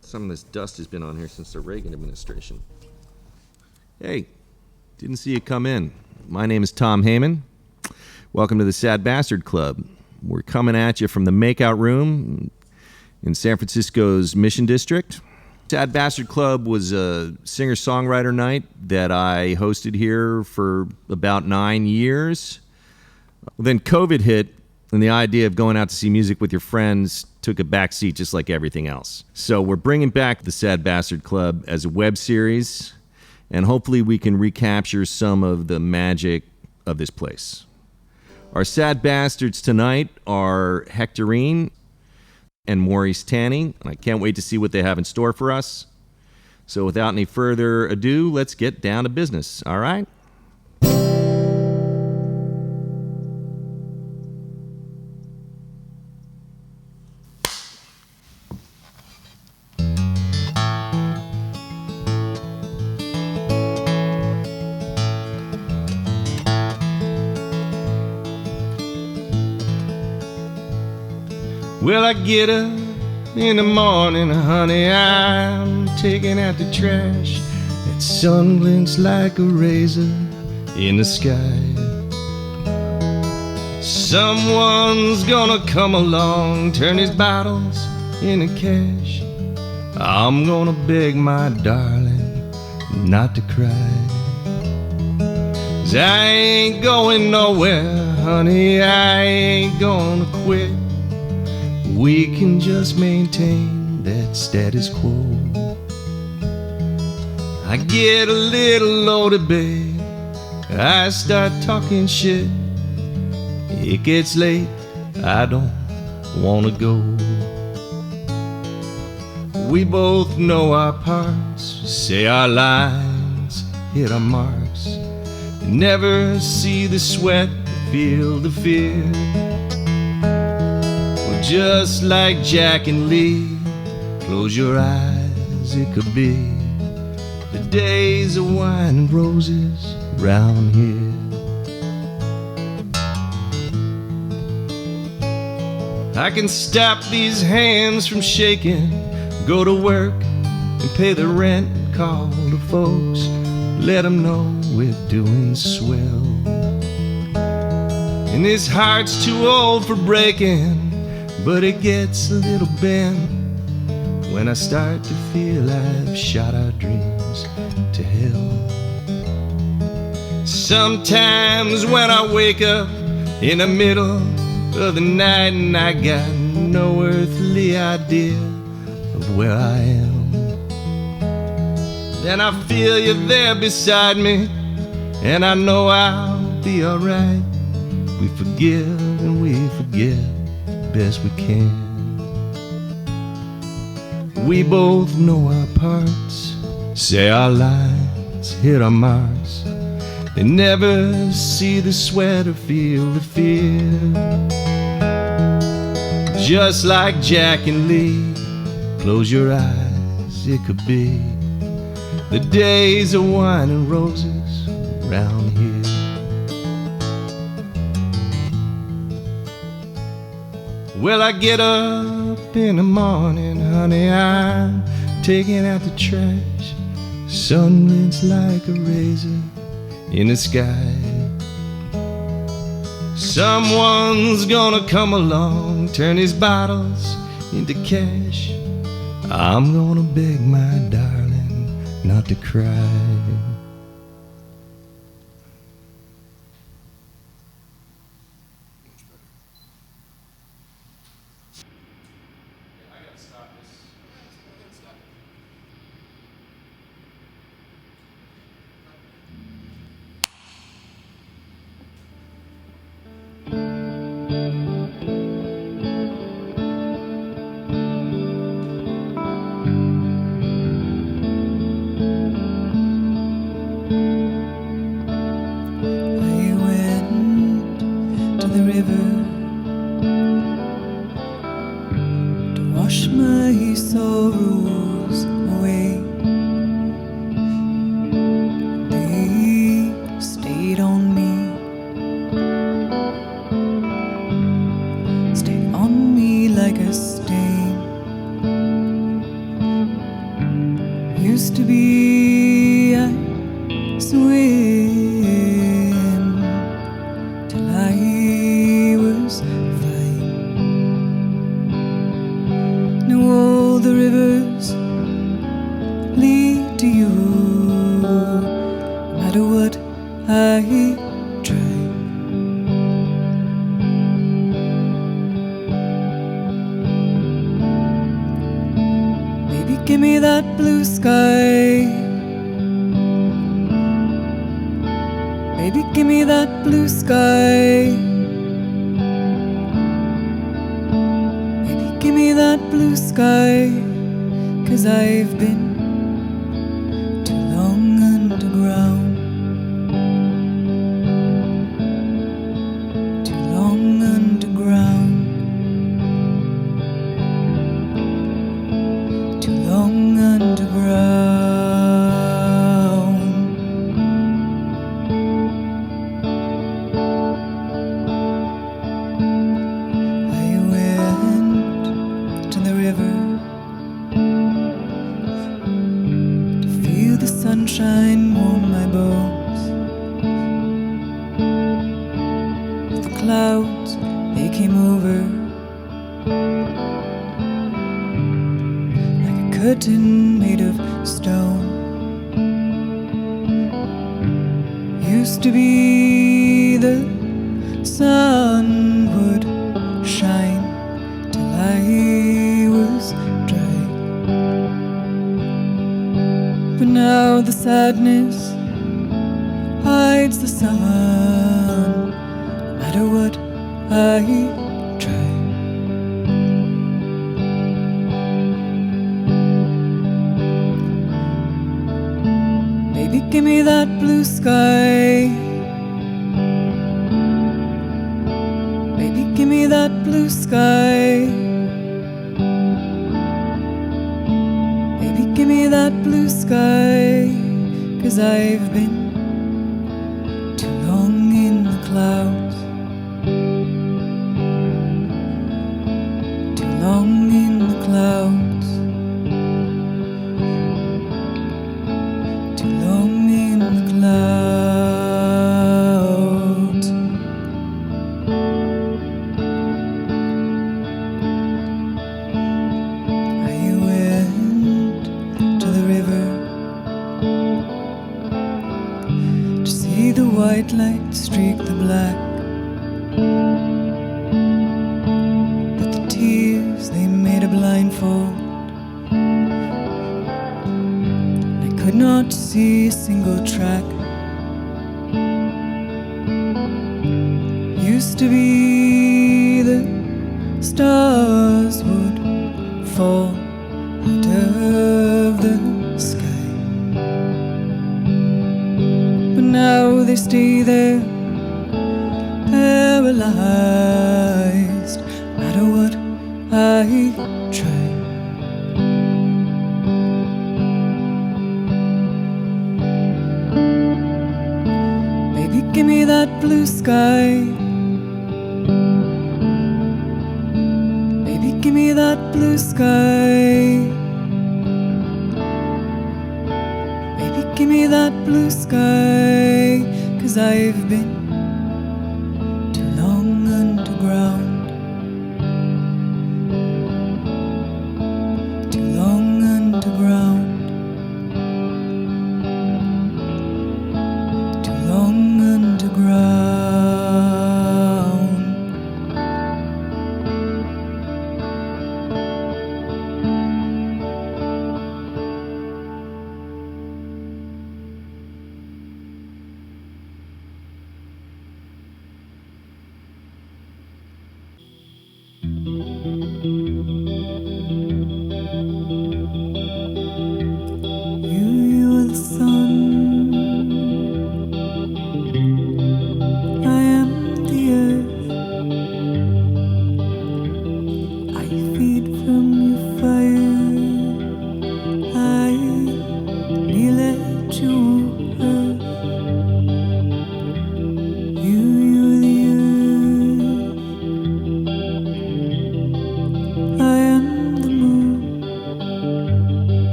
Some of this dust has been on here since the Reagan administration. Hey, didn't see you come in. My name is Tom Heyman. Welcome to the Sad Bastard Club. We're coming at you from the MakeOut Room in San Francisco's Mission District. Sad Bastard Club was a singer-songwriter night that I hosted here for about 9 years. Then COVID hit, and the idea of going out to see music with your friends took a back seat just like everything else. So we're bringing back the Sad Bastard Club as a web series, and hopefully we can recapture some of the magic of this place. Our Sad Bastards tonight are Hectorine and Maurice Tani, and I can't wait to see what they have in store for us. So without any further ado, let's get down to business, all right? Well, I get up in the morning, honey, I'm taking out the trash. That sun glints like a razor in the sky. Someone's gonna come along, turn these bottles into cash. I'm gonna beg my darling not to cry. 'Cause I ain't going nowhere, honey, I ain't gonna quit. We can just maintain that status quo. I get a little loaded, babe, I start talking shit. It gets late, I don't wanna go. We both know our parts, say our lines, hit our marks. Never see the sweat, feel the fear. Just like Jack and Lee, close your eyes, it could be the days of wine and roses round here. I can stop these hands from shaking, go to work and pay the rent, call the folks, let them know we're doing swell. And this heart's too old for breaking, but it gets a little bent when I start to feel I've shot our dreams to hell. Sometimes when I wake up in the middle of the night and I got no earthly idea of where I am, then I feel you there beside me, and I know I'll be alright. We forgive and we forget best we can. We both know our parts, say our lines, hit our marks. They never see the sweat or feel the fear. Just like Jack and Lee, close your eyes, it could be the days of wine and roses round here. Well, I get up in the morning, honey, I'm taking out the trash. Sun glints like a razor in the sky. Someone's gonna come along, turn these bottles into cash. I'm gonna beg my darling not to cry. wash my sorrows away. They stayed on me, stayed on me like a stain. Used to be I swim till I was fine. Now all the rivers lead to you, no matter what I try. Baby, give me that blue sky. Baby, give me that blue sky. Baby, give me that blue sky. 'Cause I've been too long underground. Too long underground. Too long underground. Sunshine warm my bones. The clouds, they came over like a curtain made of stone. Used to be the sun would shine till I was dry. But now the sadness hides the sun, no matter what I try. Baby, give me that blue sky. Baby, give me that blue sky. Give me that blue sky. 'Cause I've been too long in the clouds. Too long in the clouds. Too long in the clouds. I went to the river to see the white light streak the black. But the tears, they made a blindfold. I could not see a single track. Used to be the stars would fall out of the sky, but now they stay there, paralyzed, no matter what I try. Baby, give me that blue sky. Baby, give me that blue sky. Baby, give me that blue sky. 'Cause I've been too long underground. Too long underground. Too long underground.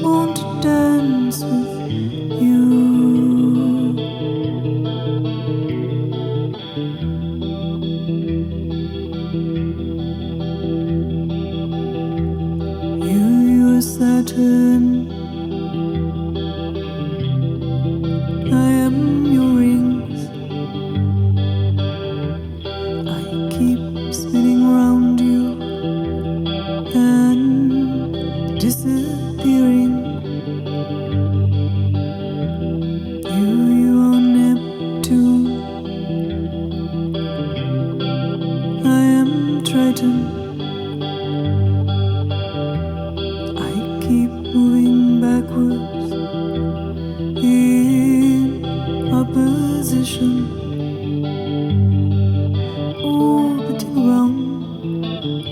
want to dance with you. You're Saturn, I am your rings. I keep spinning round you and disappearing. You are Neptune, I am Triton. I keep moving backwards in opposition, orbiting around,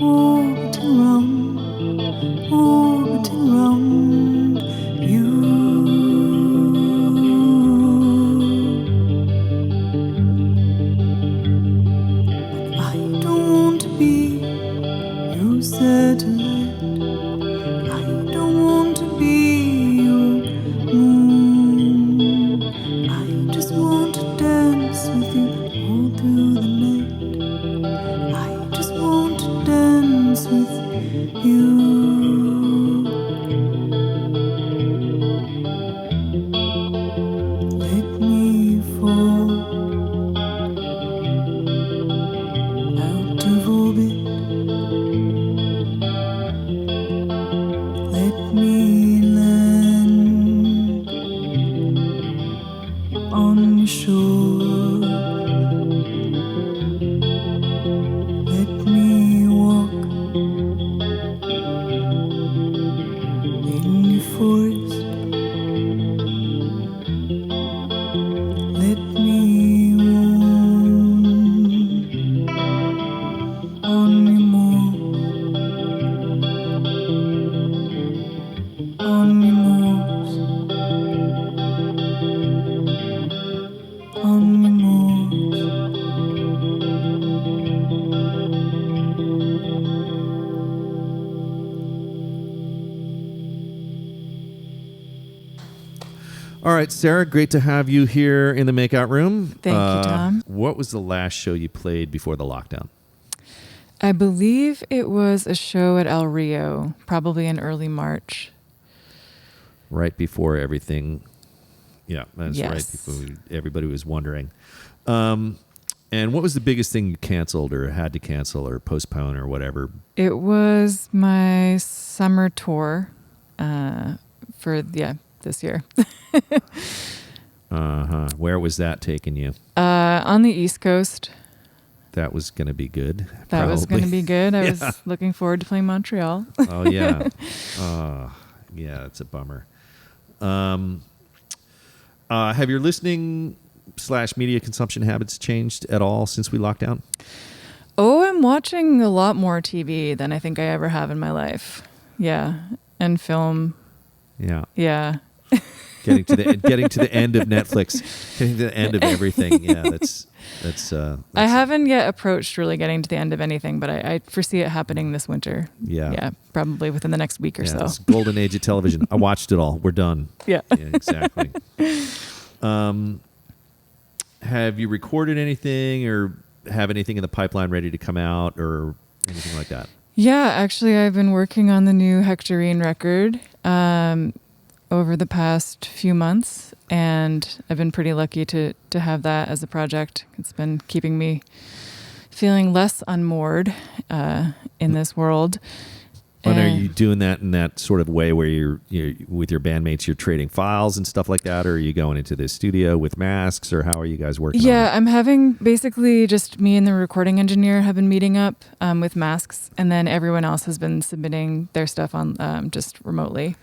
orbiting around, orbiting around you. I don't want to be your satellite. I don't want to be your moon. I just want to dance with you all through the night. I just want to dance with you. Let me fall out of orbit. Let me land on shore. Let me walk in the forest. Let me roam on the moor. On the moors, on the moors. All right, Sarah, great to have you here in the MakeOut Room. Thank you, Tom. What was the last show you played before the lockdown? I believe it was a show at El Rio, probably in early March. Right before everything. Yeah, that's Yes. right before everybody was wondering. And what was the biggest thing you canceled or had to cancel or postpone or whatever? It was my summer tour for this year. Where was that taking you? On the East Coast. That was going to be good. That was going to probably. be good. I Yeah. was looking forward to playing Montreal. Oh, yeah. Yeah, it's a bummer. Have your listening/media consumption habits changed at all since we locked down? Oh, I'm watching a lot more TV than I think I ever have in my life. Yeah. And film. Yeah. Yeah. Getting to the end of Netflix, getting to the end of everything. Yeah, that's I haven't yet approached really getting to the end of anything, but I foresee it happening this winter. Yeah. Yeah, probably within the next week or so. It's golden age of television. I watched it all. We're done. Yeah. Yeah, exactly. Have you recorded anything or have anything in the pipeline ready to come out or anything like that? Yeah, actually, I've been working on the new Hectorine record over the past few months, and I've been pretty lucky to have that as a project. It's been keeping me feeling less unmoored in this world. And are you doing that in that sort of way where you're with your bandmates, you're trading files and stuff like that, or are you going into the studio with masks, or how are you guys working? Yeah, I'm having basically just me and the recording engineer have been meeting up with masks, and then everyone else has been submitting their stuff on just remotely.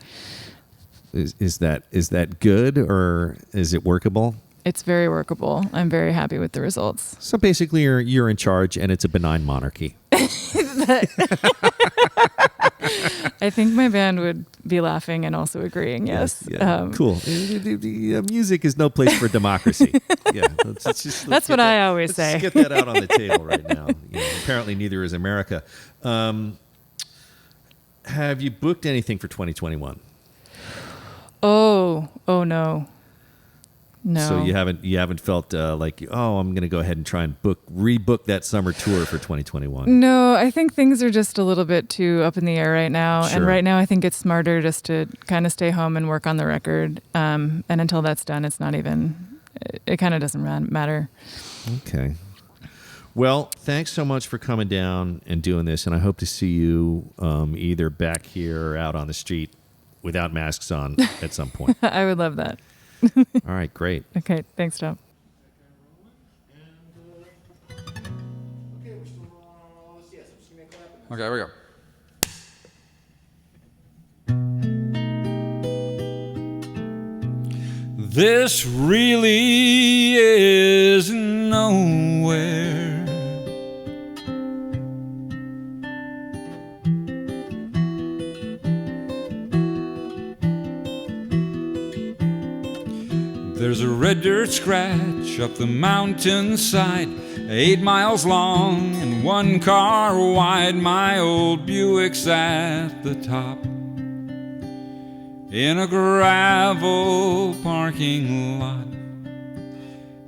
Is that good, or is it workable? It's very workable. I'm very happy with the results. So basically, you're in charge, and it's a benign monarchy. I think my band would be laughing and also agreeing. Yes. Yeah. Cool. The music is no place for democracy. Yeah. That's what I always say. Let's get that out on the table right now. Apparently, neither is America. Have you booked anything for 2021? Oh no. No. So you haven't felt like, oh, I'm going to go ahead and try and rebook that summer tour for 2021. No, I think things are just a little bit too up in the air right now. Sure. And right now I think it's smarter just to kind of stay home and work on the record. And until that's done, it kind of doesn't matter. Okay. Well, thanks so much for coming down and doing this. And I hope to see you either back here or out on the street without masks on at some point. I would love that. All right, great. Okay, thanks, Tom. Okay, here we go. This really is nowhere. There's a red dirt scratch up the mountainside, 8 miles long and 1 car wide. My old Buick's at the top, in a gravel parking lot.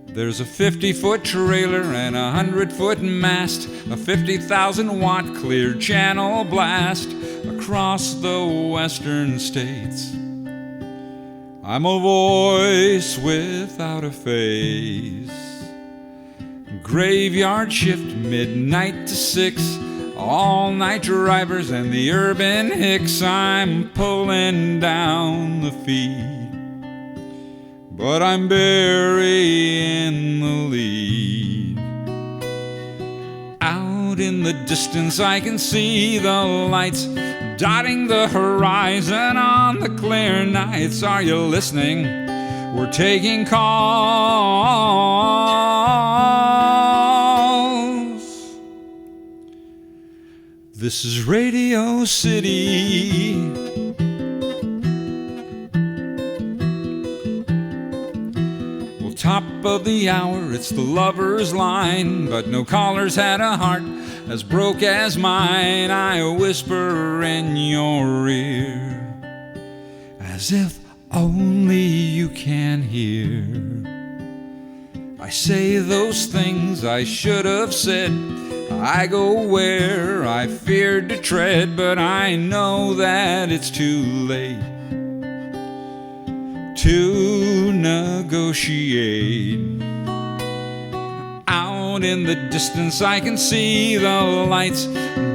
There's a 50-foot trailer and a 100-foot mast, a 50,000-watt clear channel blast across the western states. I'm a voice without a face. Graveyard shift, midnight to 6. All-night drivers and the urban hicks. I'm pulling down the feed, but I'm burying the lead. Out in the distance I can see the lights dotting the horizon on the clear nights. Are you listening? We're taking calls. This is Radio City. Well, top of the hour, it's the lover's line, but no caller's had a heart as broke as mine. I whisper in your ear, as if only you can hear. I say those things I should have said. I go where I feared to tread, but I know that it's too late to negotiate. Out in the distance I can see the lights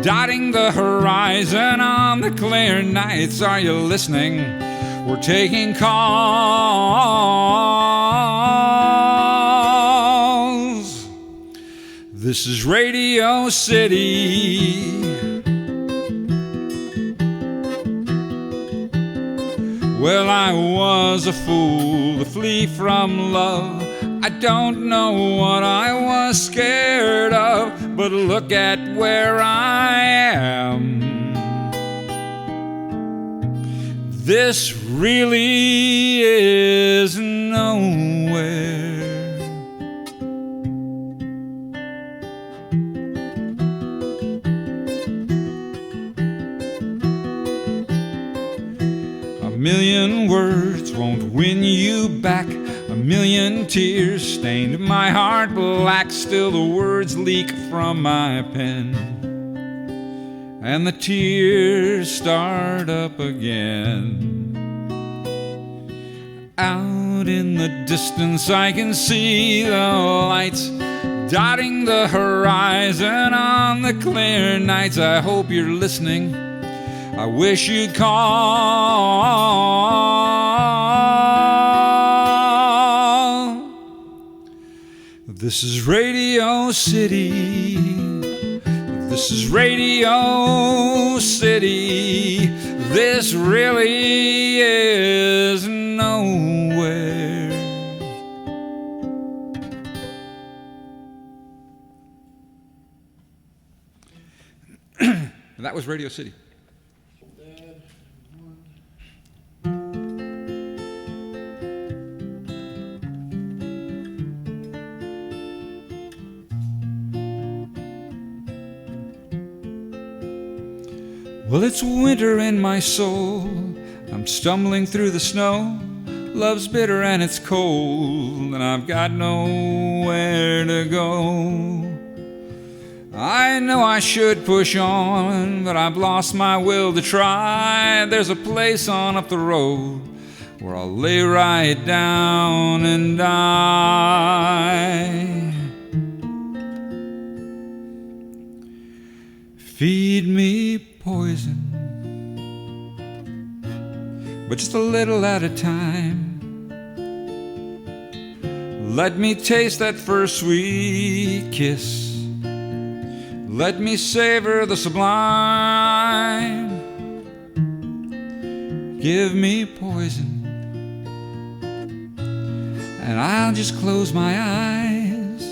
dotting the horizon on the clear nights. Are you listening? We're taking calls. This is Radio City. Well, I was a fool to flee from love. I don't know what I was scared of, but look at where I am. This really is nowhere. A million words won't win you back. A million tears stained my heart black. Still the words leak from my pen, and the tears start up again. Out in the distance I can see the lights dotting the horizon on the clear nights. I hope you're listening. I wish you'd call. This is Radio City. This is Radio City. This really is nowhere. And that was Radio City. Well, it's winter in my soul. I'm stumbling through the snow. Love's bitter and it's cold, and I've got nowhere to go. I know I should push on, but I've lost my will to try. There's a place on up the road where I'll lay right down and die. Feed me poison, but just a little at a time. Let me taste that first sweet kiss. Let me savor the sublime. Give me poison, and I'll just close my eyes.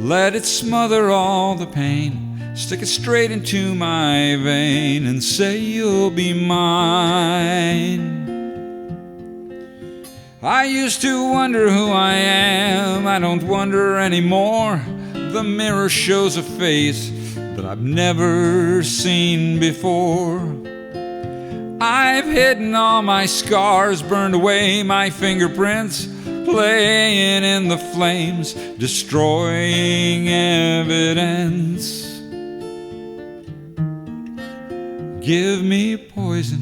Let it smother all the pain. Stick it straight into my vein and say you'll be mine. I used to wonder who I am. I don't wonder anymore. The mirror shows a face that I've never seen before. I've hidden all my scars, burned away my fingerprints, playing in the flames, destroying evidence. Give me poison,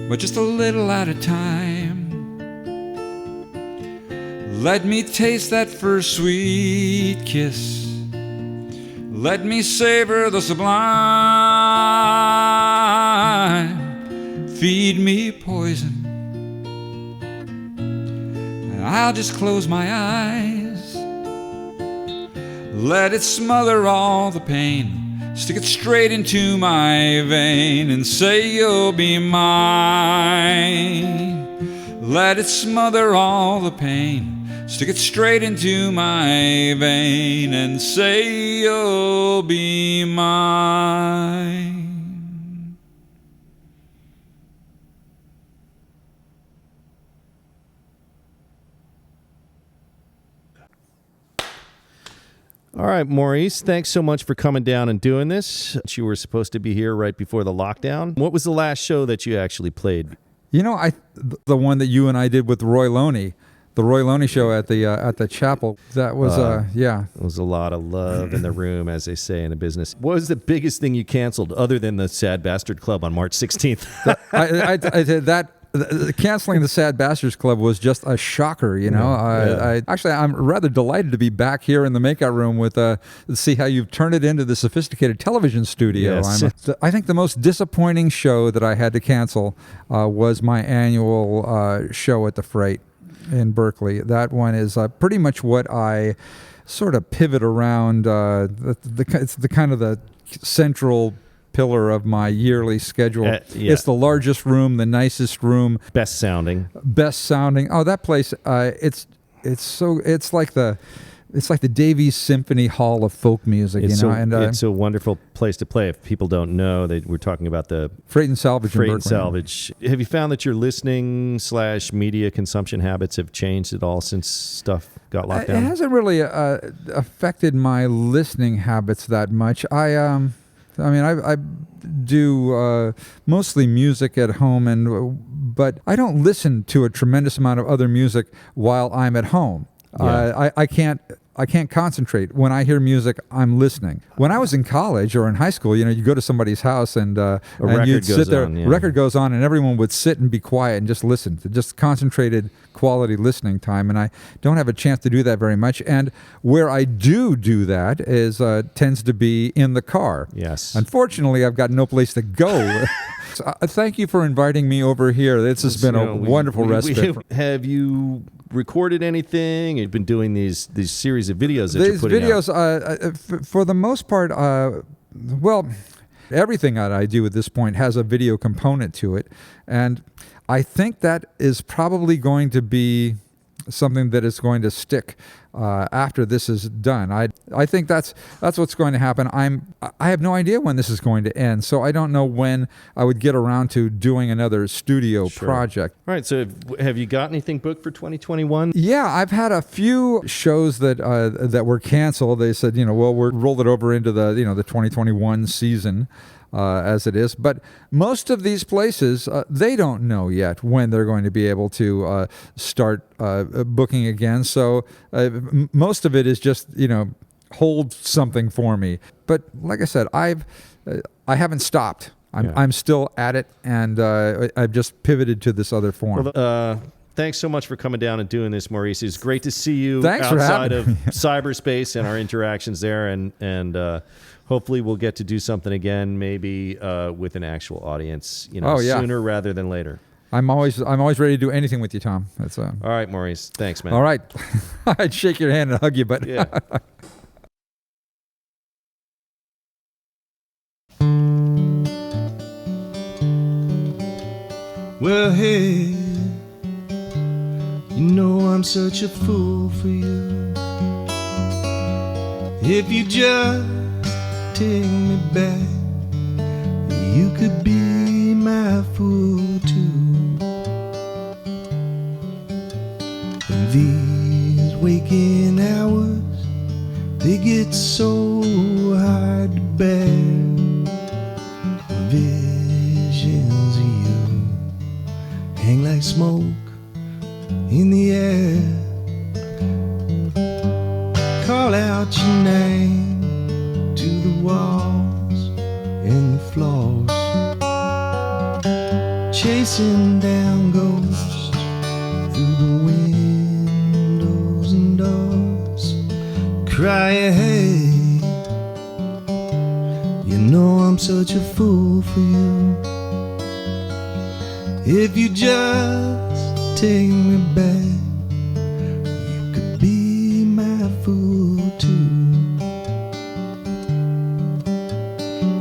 but just a little at a time. Let me taste that first sweet kiss. Let me savor the sublime. Feed me poison, and I'll just close my eyes. Let it smother all the pain. Stick it straight into my vein and say you'll be mine. Let it smother all the pain. Stick it straight into my vein and say you'll be mine. All right, Maurice, thanks so much for coming down and doing this. You were supposed to be here right before the lockdown. What was the last show that you actually played? You know, the one that you and I did with Roy Loney, the Roy Loney show at the chapel. That was yeah. There was a lot of love in the room, as they say in the business. What was the biggest thing you canceled, other than the Sad Bastard Club on March 16th? I did that. Canceling the Sad Bastards Club was just a shocker, you know. I'm rather delighted to be back here in the Makeout Room with see how you've turned it into the sophisticated television studio. Yes. I think the most disappointing show that I had to cancel was my annual show at the Freight in Berkeley. That one is pretty much what I sort of pivot around. It's the kind of the central pillar of my yearly schedule. Yeah. It's the largest room, the nicest room, Best sounding. Oh, that place! It's like the Davies Symphony Hall of folk music. It's it's a wonderful place to play. If people don't know, we're talking about the Freight and Salvage. Freight and Salvage. Have you found that your listening / media consumption habits have changed at all since stuff got locked down? It hasn't really affected my listening habits that much. I do mostly music at home, but I don't listen to a tremendous amount of other music while I'm at home. Yeah. I can't concentrate. When I hear music, I'm listening. When I was in college or in high school, you go to somebody's house and you'd sit there. Record goes on, and everyone would sit and be quiet and just listen. To just concentrated quality listening time, and I don't have a chance to do that very much. And where I do that is tends to be in the car. Yes. Unfortunately, I've got no place to go. So, thank you for inviting me over here. This has been a wonderful respite. Have you recorded anything? You've been doing these series of videos that you're putting out. These videos, for the most part, everything that I do at this point has a video component to it, and I think that is probably going to be something that is going to stick. after this is done. I think that's what's going to happen. I have no idea when this is going to end, so I don't know when I would get around to doing another studio project. All right, so have you got anything booked for 2021? Yeah, I've had a few shows that were canceled. They said, we'll roll it over into the 2021 season. As it is. But most of these places, they don't know yet when they're going to be able to start booking again. So most of it is just, hold something for me. But like I said, I haven't stopped. I'm still at it, and I've just pivoted to this other form. Well, thanks so much for coming down and doing this, Maurice. It's great to see you outside of cyberspace and our interactions there, and hopefully we'll get to do something again, maybe with an actual audience, sooner rather than later. I'm always ready to do anything with you, Tom. That's all right, Maurice. Thanks, man. All right. I'd shake your hand and hug you, but yeah. Well, hey, I'm such a fool for you. If you just take me back, you could be my fool too. And these waking hours, they get so hard to bear. Visions of you hang like smoke in the air. Call out your name to the walls and the floors, chasing down ghosts through the windows and doors, crying, hey, I'm such a fool for you. If you just take me back, you could be my fool too.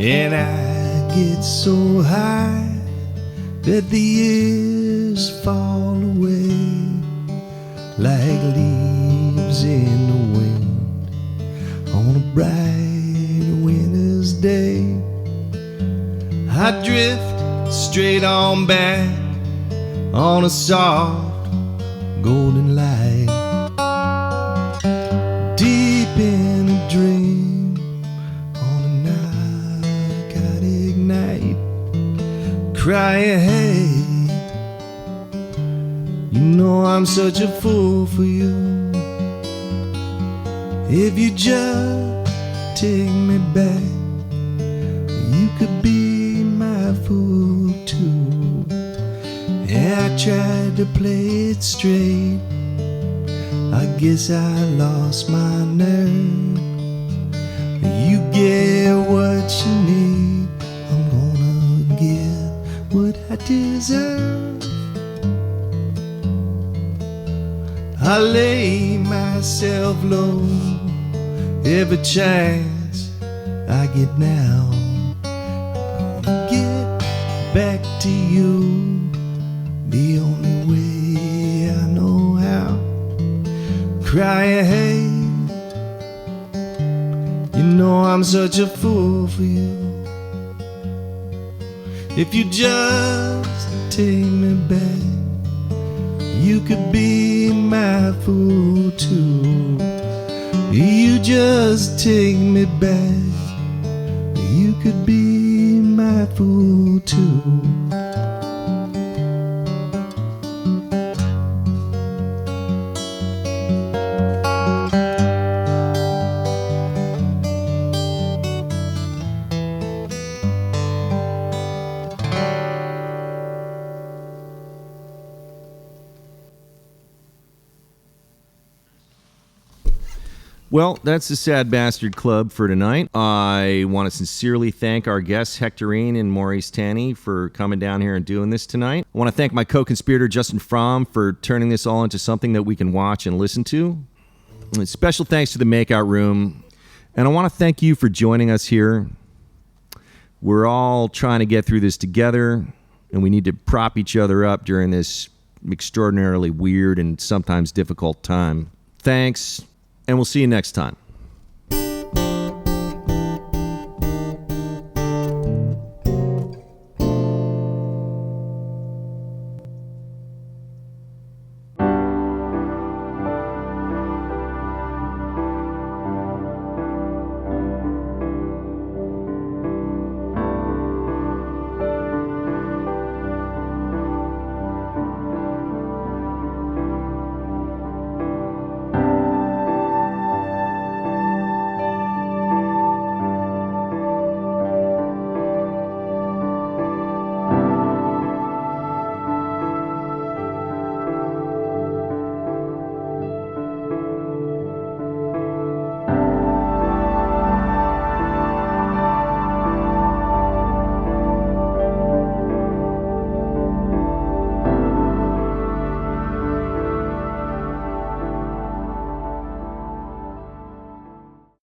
And I get so high that the years fall away like leaves in the wind on a bright winter's day. I drift straight on back on a soft golden light, deep in a dream on a narcotic night, crying, hey, I'm such a fool for you. If you just take me back, you could be my fool too. Yeah, I tried to play it straight, I guess I lost my nerve. You get what you need, I'm gonna get what I deserve. I lay myself low every chance I get now. Gonna get back to you the only way I know how. Crying, hey, I'm such a fool for you. If you just take me back, you could be my fool too. You just take me back, you could be my fool too. Well, that's the Sad Bastard Club for tonight. I want to sincerely thank our guests, Hectorine and Maurice Tani, for coming down here and doing this tonight. I want to thank my co-conspirator, Justin Fromm, for turning this all into something that we can watch and listen to. And special thanks to the MakeOut Room. And I want to thank you for joining us here. We're all trying to get through this together, and we need to prop each other up during this extraordinarily weird and sometimes difficult time. Thanks. and we'll see you next time.